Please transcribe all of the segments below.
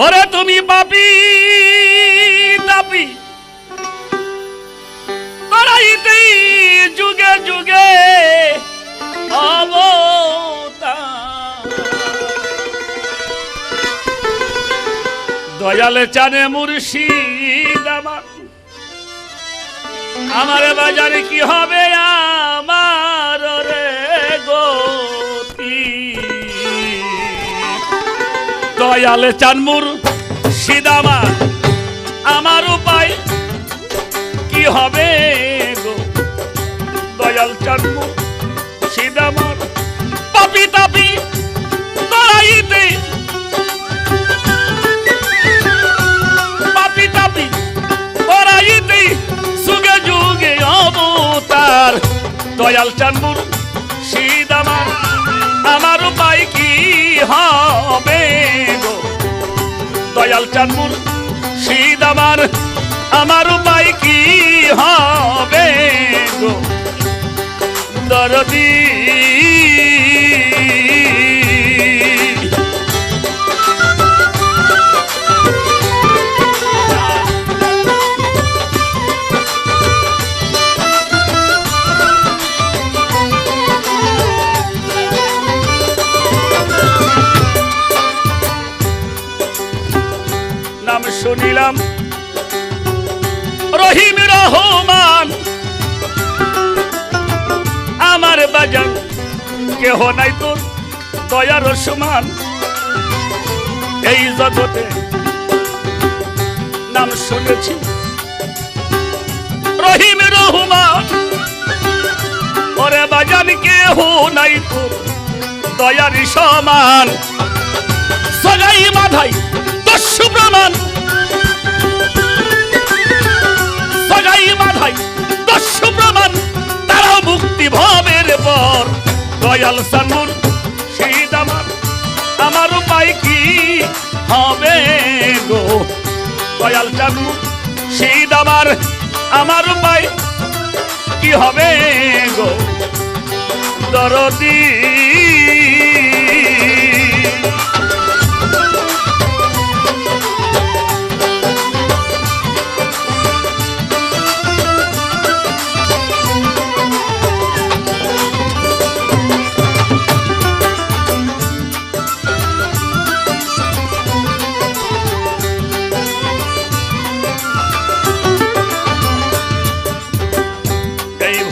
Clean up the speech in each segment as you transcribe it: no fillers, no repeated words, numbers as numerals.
ওরে তুমি পাপি তাপি তারাইতেই যুগে যুগে অবতার দয়ালে চানে মুর্শিদ আমার বাজারে কি হবে আমার রে গতি দয়ালে চান মুর্শিদ আমার উপায় কি হবে গো দয়াল চান মুর্শিদ আমার পাপি তাপি তারাইতে পাপি তাপি তারাইতে যুগে যুগে অবতার দয়াল চান মুর্শিদ আমার উপায় কি হবে গো দয়াল চান মুর্শিদ আমার উপায় কি হবে গো দরদি নাম শুনিলাম রহিম রহমান আমার বাজান কেহ নাই তোর দয়ার সমান এই জগতে নাম শুনেছি রহিম রহমান ওরে বাজান কেহ নাই তোর দয়ার সমান সগাই মাধাই দস্যু প্রমাণ সগাই মাধাই দস্যু প্রমাণ তারাও মুক্তি ভবের পর দয়াল চান মুর্শিদ আমার উপায় কি হবে গো দয়াল চান মুর্শিদ আমার উপায় কি হবে গো দরদি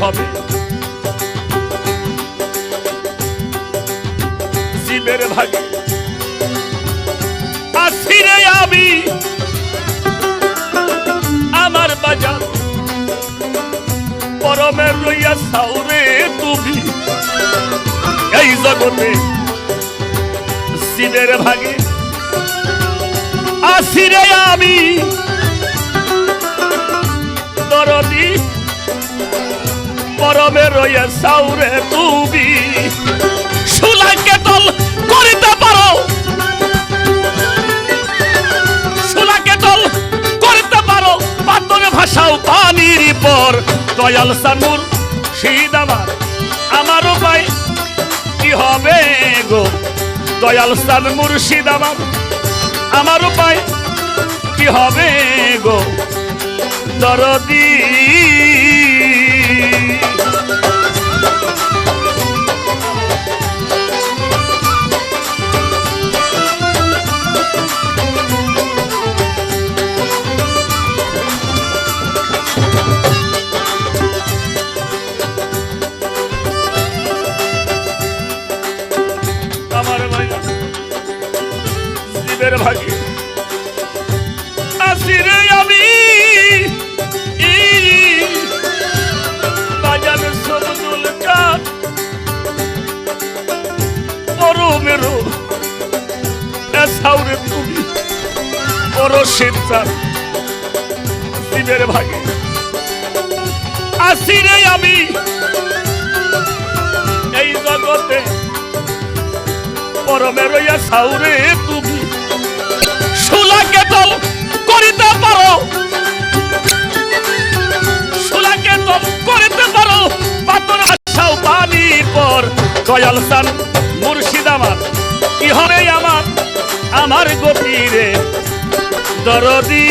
হবে জীবের ভাগে আসিরে আমি আমার বাজার পরমের রইয়া সাউরে তুমি এই জগতে জীবের ভাগে আসিরে আমি দরদি পরমে রয়ে সাউরে তুমি সুলাকে দল করিতে পারো সুলাকে দল করিতে পারো পাতরে ভাষাও পানির পর দয়াল চান মুর্শিদ আমার উপায় কি হবে গো দয়াল চান মুর্শিদ আমার উপায় কি হবে গো দরদি আমার জীবের ভাগে আসিরে আমি বাজার সবদুল চাঁদ পরমেরো সাউরে তুমি বড় শীত জীবের ভাগে আসিরে আমি এই জগতে পরমেরো সাউরে তুমি সুলাকে দল করিতে পারো সুলাকে দল করিতে পারো পাতর আশাও পানি পর দয়াল চান মুর্শিদ আমার কি হবে আমার আমার গতিরে দরদি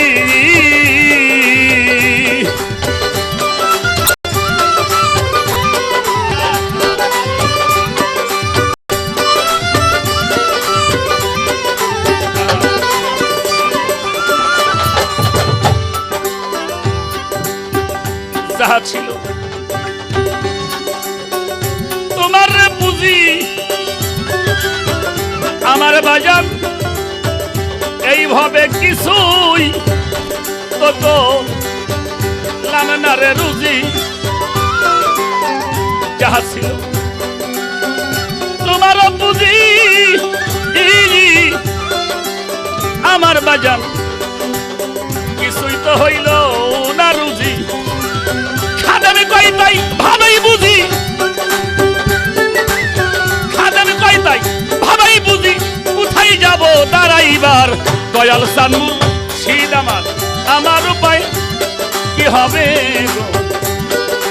যাহা ছিল তোমার বুঝি আমার বাজান এইভাবে কিছুই তো লামনারে রুজি যাহা ছিল তোমার বুঝি আমার বাজান কিছুই তো হইল না রুজি খাদামি কই তাই ভাবেই বুঝি খাদামি কই তাই ভাবেই বুঝি কোথায় যাব দাঁড়াইবার দয়াল সানু শীত আমার উপায় কি হবে গো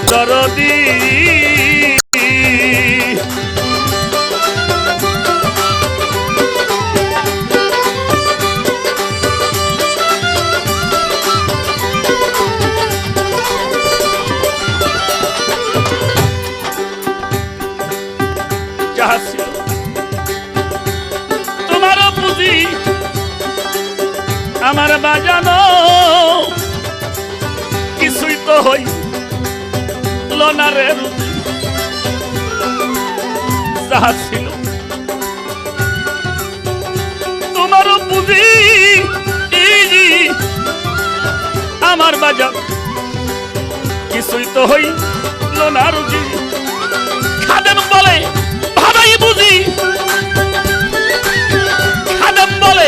দরদি তোমার বুঝি আমার বাজানো কিছুই তো হই লনারে যাহা ছিল তোমার বুঝি আমার বাজান কিছুই তো হই লনা রুজি খাদেম বলে ভাবাই বুঝি খাদেম বলে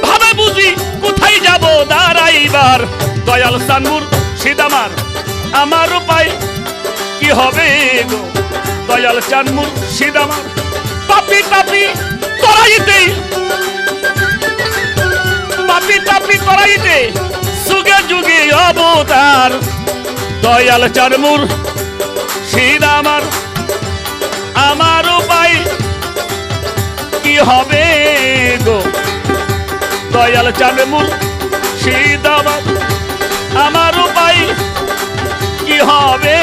ভাবে বুঝি কোথায় যাব দাঁড়াইবার দয়াল সানমুর সিদামার আমার উপায় কি হবে গো দয়াল চানমুর সিদামার পাপি তাপি তরাইতে পাপি তাপি তরাইতে যুগে যুগে অবতার দয়াল চানমুর সিদামার আমার উপায় কি হবে গো দয়াল চানমুর সিদামার আমার উপায় কি হবে